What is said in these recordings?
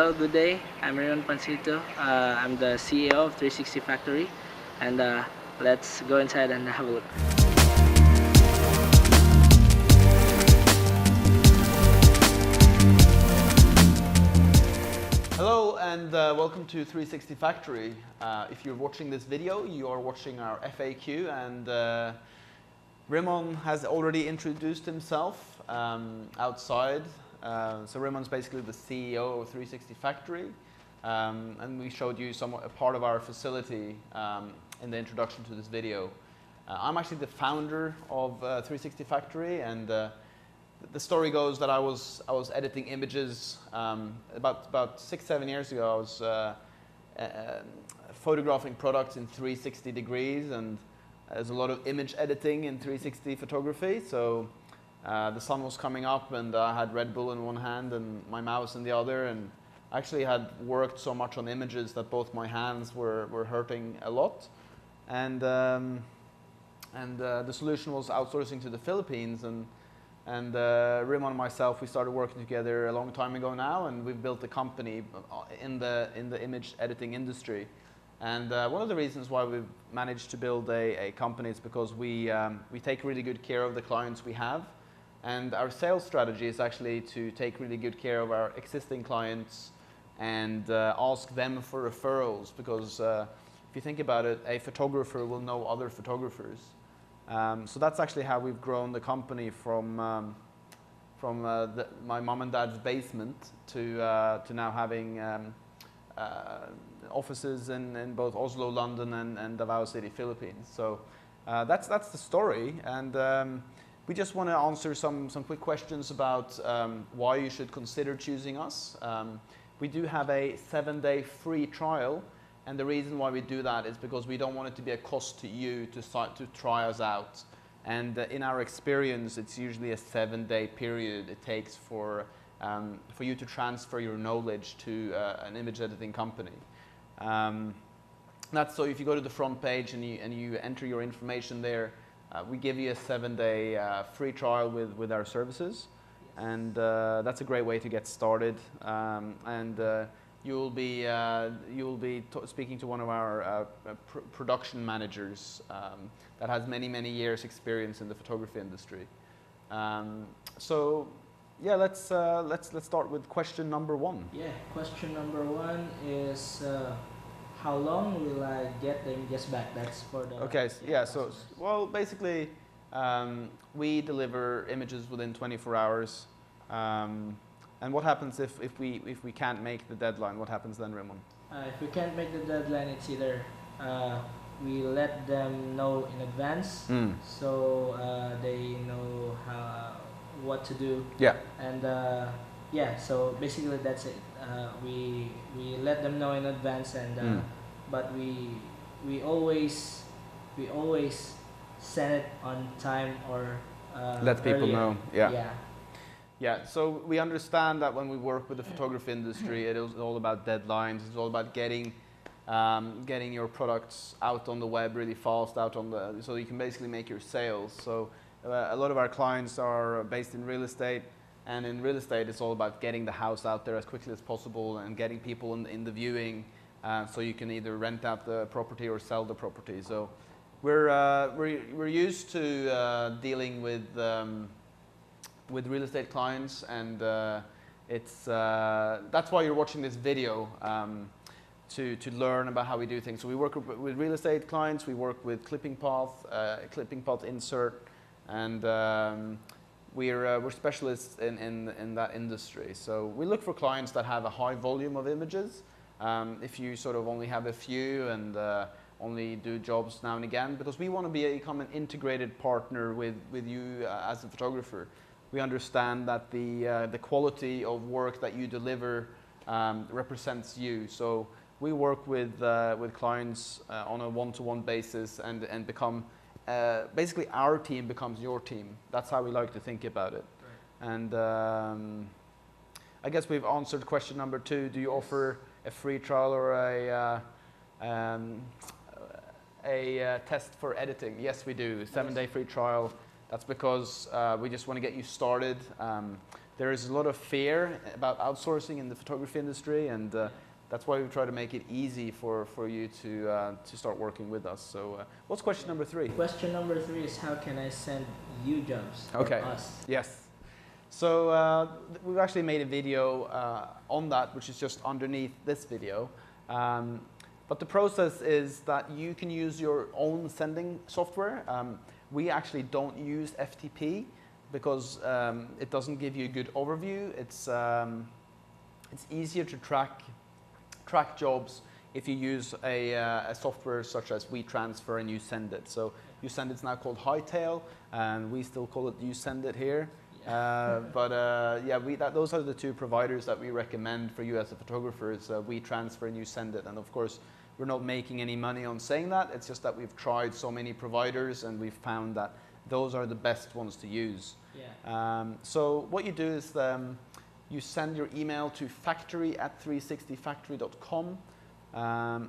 Hello, good day. I'm Raymond Pancito. I'm the CEO of 360 Factory, and let's go inside and have a look. Hello and welcome to 360 Factory. If you're watching this video, you are watching our FAQ, and Raymond has already introduced himself outside. So Raymond's basically the CEO of 360 Factory, and we showed you a part of our facility in the introduction to this video. I'm actually the founder of 360 Factory, and the story goes that I was editing images about 6-7 years ago. I was photographing products in 360 degrees, and there's a lot of image editing in 360 photography. So the sun was coming up, and I had Red Bull in one hand and my mouse in the other, and I actually had worked so much on images that both my hands were hurting a lot. And the solution was outsourcing to the Philippines, and Raymond and myself, we started working together a long time ago now, and we've built a company in the image editing industry. And one of the reasons why we've managed to build a company is because we take really good care of the clients we have, and our sales strategy is actually to take really good care of our existing clients and ask them for referrals, because if you think about it, a photographer will know other photographers. So that's actually how we've grown the company from my mom and dad's basement to now having offices in both Oslo, London, and Davao City, Philippines. So that's the story, and we just want to answer some quick questions about why you should consider choosing us. We do have a 7-day free trial. And the reason why we do that is because we don't want it to be a cost to you to try us out. And in our experience, it's usually a 7-day period it takes for you to transfer your knowledge to an image editing company. That's so if you go to the front page and you enter your information there, we give you a 7-day free trial with our services. And that's a great way to get started. You'll be speaking to one of our production managers that has many years experience in the photography industry. So yeah, let's start with question number 1. Yeah, question number 1 is how long will I get the images back? That's for the So well, basically we deliver images within 24 hours. And what happens if we can't make the deadline? What happens then, Raymond? If we can't make the deadline, it's either we let them know in advance, so they know what to do. Yeah. And so basically that's it. We let them know in advance, and but we always send it on time or let people earlier. know. Yeah. Yeah, so we understand that when we work with the photography industry, it is all about deadlines. It's all about getting your products out on the web really fast, so you can basically make your sales. So a lot of our clients are based in real estate, and in real estate, it's all about getting the house out there as quickly as possible and getting people in the viewing, so you can either rent out the property or sell the property. So we're used to dealing with real estate clients, and that's why you're watching this video, to learn about how we do things. So we work with real estate clients, we work with Clipping Path Insert, and we're specialists in that industry. So we look for clients that have a high volume of images. If you sort of only have a few and only do jobs now and again, because we want to become an integrated partner with you as a photographer. We understand that the quality of work that you deliver represents you. So we work with clients on a one-to-one basis, and become basically our team becomes your team. That's how we like to think about it. Right. And I guess we've answered question number 2. Do you offer a free trial or a test for editing? Yes, we do. 7-day free trial. That's because we just want to get you started. There is a lot of fear about outsourcing in the photography industry, and that's why we try to make it easy for you to start working with us. So what's question number 3? Question number 3 is how can I send you jobs Okay. or us? Yes. So we've actually made a video on that, which is just underneath this video. But the process is that you can use your own sending software. We actually don't use FTP because it doesn't give you a good overview. It's easier to track jobs if you use a software such as WeTransfer and YouSendIt. So YouSendIt is now called Hightail, and we still call it YouSendIt here. Those are the 2 providers that we recommend for you as a photographer. Is WeTransfer and YouSendIt, and of course we're not making any money on saying that. It's just that we've tried so many providers and we've found that those are the best ones to use. Yeah. So what you do is you send your email to factory@360factory.com,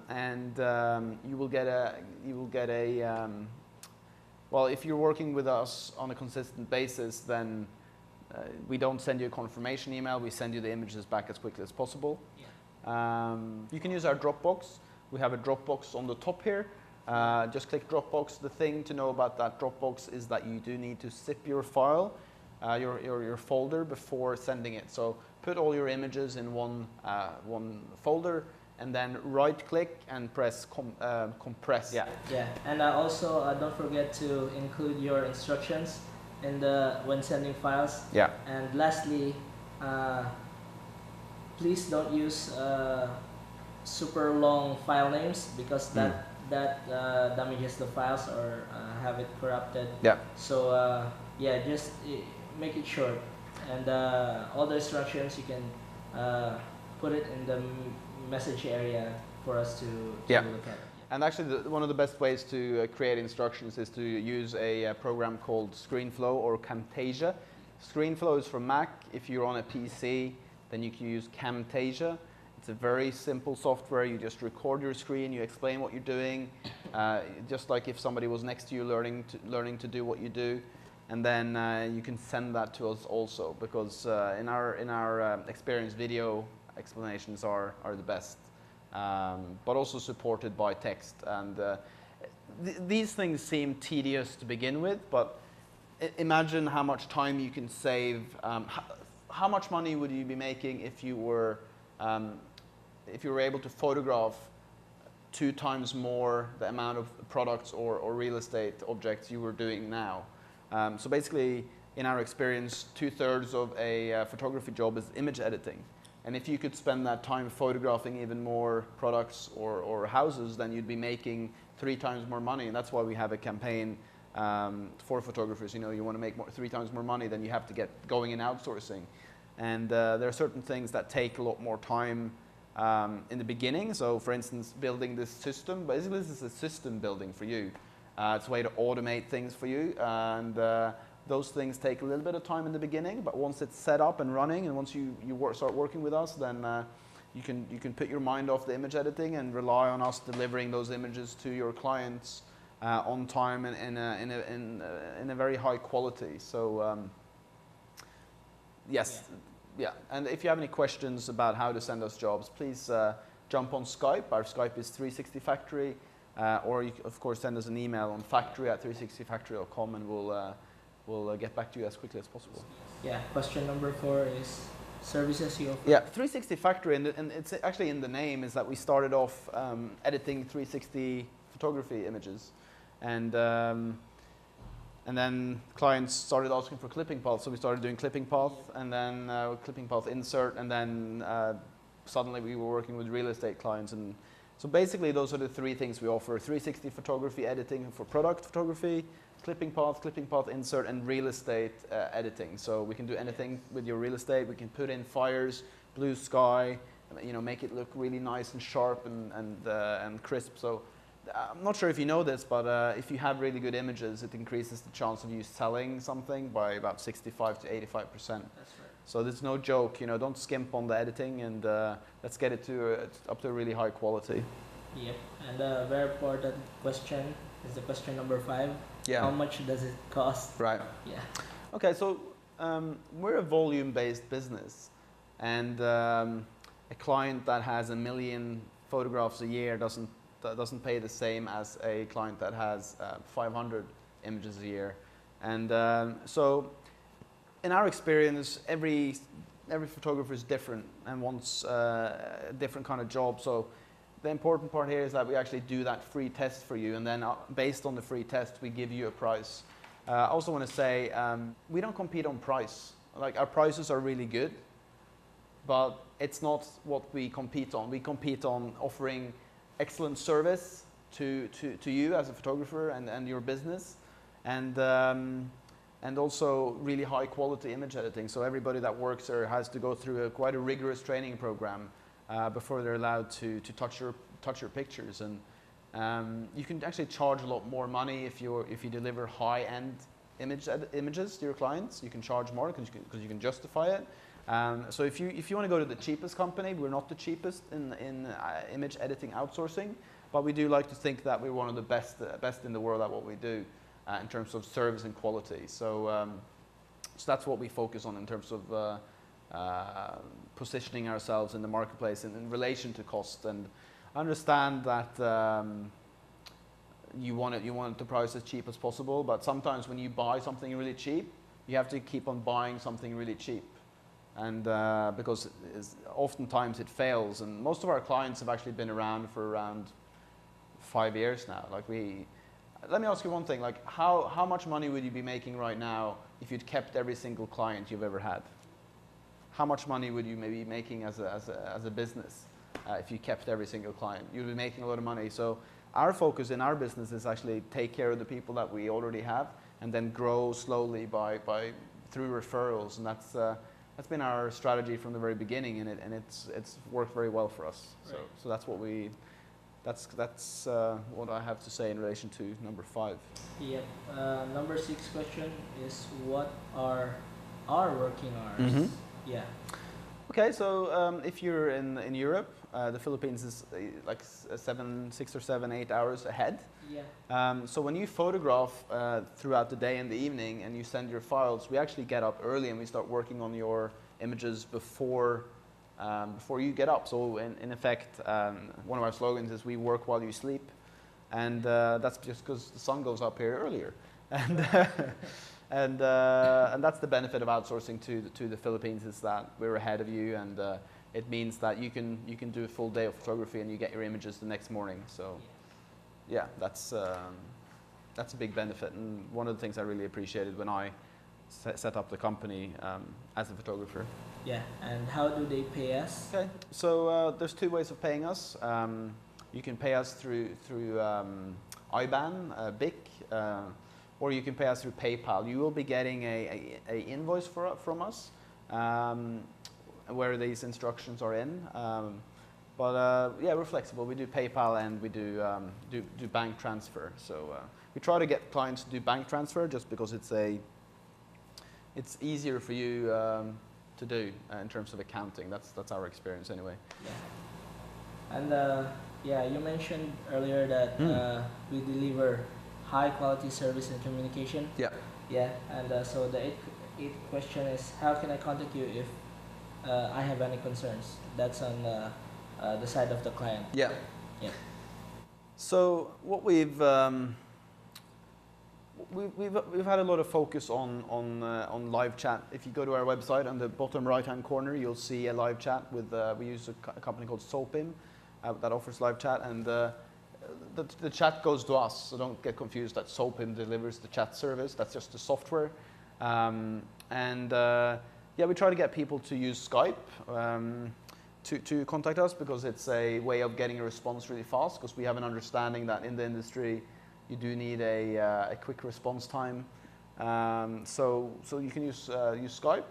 and you will get a well, if you're working with us on a consistent basis, then we don't send you a confirmation email. We send you the images back as quickly as possible. Yeah. You can use our Dropbox. We have a Dropbox on the top here. Just click Dropbox. The thing to know about that Dropbox is that you do need to zip your file, your folder, before sending it. So put all your images in one folder, and then right-click and press compress. Yeah. And also don't forget to include your instructions in when sending files. Yeah. And lastly, please don't use super long file names because that damages the files or have it corrupted. Yeah. So just make it short, and all the instructions you can put it in the message area for us to look at. And actually, one of the best ways to create instructions is to use a program called ScreenFlow or Camtasia. ScreenFlow is for Mac. If you're on a PC, then you can use Camtasia. It's a very simple software. You just record your screen, you explain what you're doing, just like if somebody was next to you learning to do what you do, and then you can send that to us also, because in our experience, video explanations are the best, but also supported by text. And these things seem tedious to begin with, but imagine how much time you can save. How much money would you be making if you were able to photograph 2 times more the amount of products or real estate objects you were doing now? So basically, in our experience, 2/3 of a photography job is image editing. And if you could spend that time photographing even more products or houses, then you'd be making 3 times more money. And that's why we have a campaign for photographers. You want to make 3 times more money, then you have to get going in outsourcing. And there are certain things that take a lot more time in the beginning. So for instance, building this system, basically this is a system building for you. It's a way to automate things for you, and those things take a little bit of time in the beginning, but once it's set up and running, and once you start working with us, then you can put your mind off the image editing and rely on us delivering those images to your clients on time and in a very high quality. So yes. Yeah, and if you have any questions about how to send us jobs, please jump on Skype. Our Skype is 360 Factory, or you can, of course, send us an email on factory@360factory.com, and we'll get back to you as quickly as possible. Yeah, question number 4 is services you offer. Yeah, 360 Factory, and it's actually in the name, is that we started off editing 360 photography images, and then clients started asking for clipping path, so we started doing clipping path, and then clipping path insert, and then suddenly we were working with real estate clients. And so basically those are the 3 things we offer: 360 photography editing for product photography, clipping path insert, and real estate editing. So we can do anything with your real estate. We can put in fires, blue sky, make it look really nice and sharp and crisp. So I'm not sure if you know this, but if you have really good images, it increases the chance of you selling something by about 65 to 85%. That's right. So there's no joke, don't skimp on the editing, and let's get it up to a really high quality. Yep, and a very important question is the question number 5. Yeah. How much does it cost? Right. Yeah. Okay, so we're a volume-based business, and a client that has 1 million photographs a year doesn't pay the same as a client that has 500 images a year. And so, in our experience, every photographer is different and wants a different kind of job. So the important part here is that we actually do that free test for you, and then based on the free test, we give you a price. I also want to say we don't compete on price. Like, our prices are really good, but it's not what we compete on. We compete on offering excellent service to you as a photographer and your business, and also really high quality image editing. So everybody that works there has to go through quite a rigorous training program before they're allowed to touch your pictures. And you can actually charge a lot more money if you deliver high-end images to your clients. You can charge more because you can justify it. So if you want to go to the cheapest company, we're not the cheapest in image editing outsourcing, but we do like to think that we're one of the best in the world at what we do in terms of service and quality. So that's what we focus on in terms of positioning ourselves in the marketplace in relation to cost. And I understand that you want it to price as cheap as possible, but sometimes when you buy something really cheap, you have to keep on buying something really cheap. And because oftentimes it fails, and most of our clients have actually been around for around 5 years now. Let me ask you one thing, like how much money would you be making right now if you'd kept every single client you've ever had? How much money would you maybe be making as a business if you kept every single client? You'd be making a lot of money. So our focus in our business is actually take care of the people that we already have, and then grow slowly through referrals, and that's been our strategy from the very beginning, and it's worked very well for us. Right. So that's what I have to say in relation to number 5. Yep. Number 6 question is, what are our working hours? Mm-hmm. Yeah. Okay, so if you're in Europe, the Philippines is like 6 or 7, 8 hours ahead. Yeah. So when you photograph throughout the day and the evening and you send your files, we actually get up early and we start working on your images before you get up. So in effect, one of our slogans is "We work while you sleep," and that's just because the sun goes up here earlier, and that's the benefit of outsourcing to the Philippines, is that we're ahead of you, and it means that you can do a full day of photography and you get your images the next morning. So yeah, that's a big benefit, and one of the things I really appreciated when I set up the company as a photographer. Yeah, and how do they pay us? Okay, so there's 2 ways of paying us. You can pay us through IBAN, BIC, or you can pay us through PayPal. You will be getting a invoice from us where these instructions are in. But yeah, we're flexible. We do PayPal and we do bank transfer. So we try to get clients to do bank transfer just because it's easier for you to do in terms of accounting. That's our experience anyway. Yeah. And yeah, you mentioned earlier that we deliver high quality service and communication. Yeah. Yeah, and so the eighth question is, how can I contact you if I have any concerns? That's on the side of the client. Yeah. Yeah. So what we've had a lot of focus on live chat. If you go to our website, on the bottom right-hand corner, you'll see a live chat with. We use a company called Sopim that offers live chat, and the chat goes to us. So don't get confused that Sopim delivers the chat service. That's just the software. Yeah, we try to get people to use Skype to contact us, because it's a way of getting a response really fast, because we have an understanding that in the industry you do need a quick response time. So you can use Skype,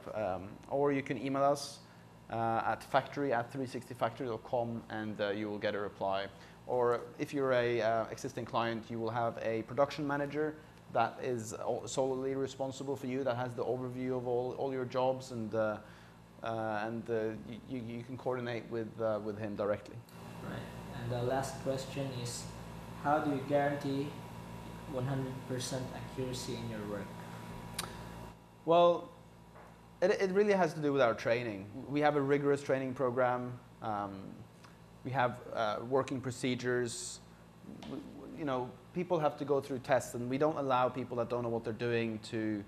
or you can email us at factory@360factory.com, and you will get a reply. Or if you're a existing client, you will have a production manager that is solely responsible for you, that has the overview of all your jobs, and you can coordinate with him directly. Right. And the last question is, how do you guarantee 100% accuracy in your work? Well, it really has to do with our training. We have a rigorous training program. We have working procedures. You know, people have to go through tests, and we don't allow people that don't know what they're doing to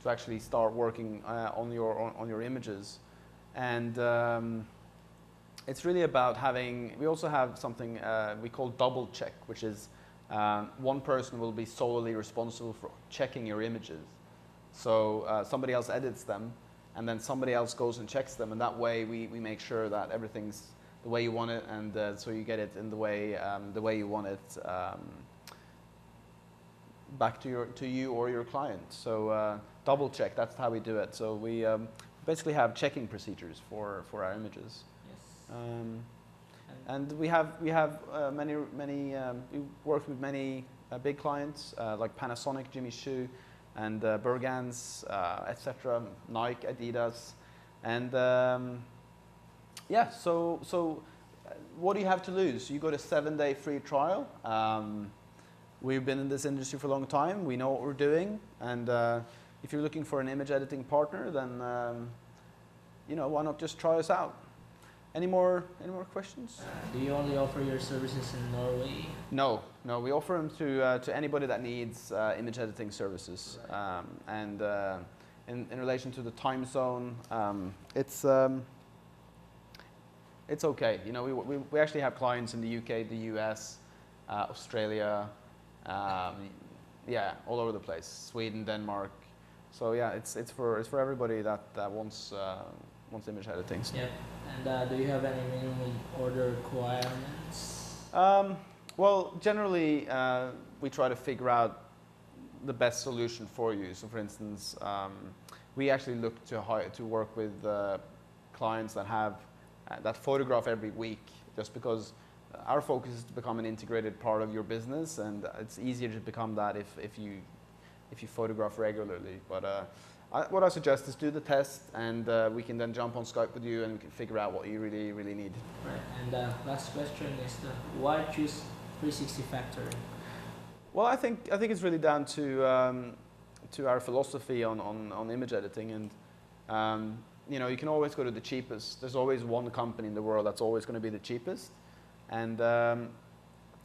actually start working on your images. And it's really about having. We also have something we call double check, which is one person will be solely responsible for checking your images. So somebody else edits them, and then somebody else goes and checks them, and that way we make sure that everything's the way you want it, and so you get it in the way you want it back to you or your client. So double check, that's how we do it. So we basically have checking procedures for our images. Yes. And we have many we work with many big clients like Panasonic, Jimmy Choo, and Bergans, etc., Nike, Adidas, and yeah. So what do you have to lose? You got a 7-day free trial. We've been in this industry for a long time. We know what we're doing, and if you're looking for an image editing partner, then you know, why not just try us out? Any more questions? Do you only offer your services in Norway? No, we offer them to anybody that needs image editing services. Right. And in relation to the time zone, it's okay. You know, we actually have clients in the UK, the US, Australia, yeah, all over the place. Sweden, Denmark. So yeah, it's for everybody that wants image editing. Yep. And do you have any minimum order requirements? Well, generally, we try to figure out the best solution for you. So, for instance, we actually look to work with clients that have that photograph every week, just because our focus is to become an integrated part of your business, and it's easier to become that if you photograph regularly. But what I suggest is do the test, and we can then jump on Skype with you and we can figure out what you really need. Right. And last question is why choose 360 Factory? Well, I think it's really down to our philosophy on image editing, and you know, you can always go to the cheapest. There's always one company in the world that's always going to be the cheapest, and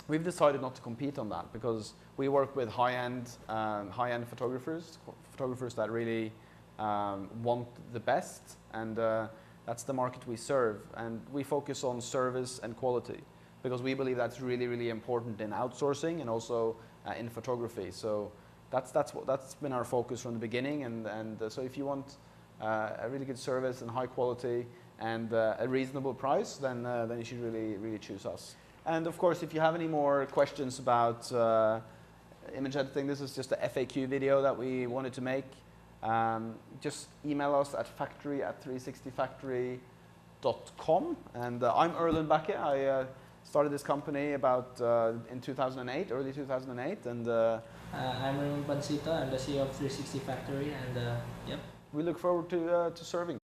we've decided not to compete on that, because we work with high-end photographers that really want the best, and that's the market we serve. And we focus on service and quality, because we believe that's really important in outsourcing and also in photography. So that's been our focus from the beginning. And so if you want a really good service and high quality and a reasonable price, then you should really choose us. And of course, if you have any more questions about image editing, this is just a FAQ video that we wanted to make. Just email us at factory@360factory.com. And I'm Erlend Bakke. I started this company about in 2008, early 2008. And I'm Raymond Pancito. I'm the CEO of 360 Factory. And yep. We look forward to serving.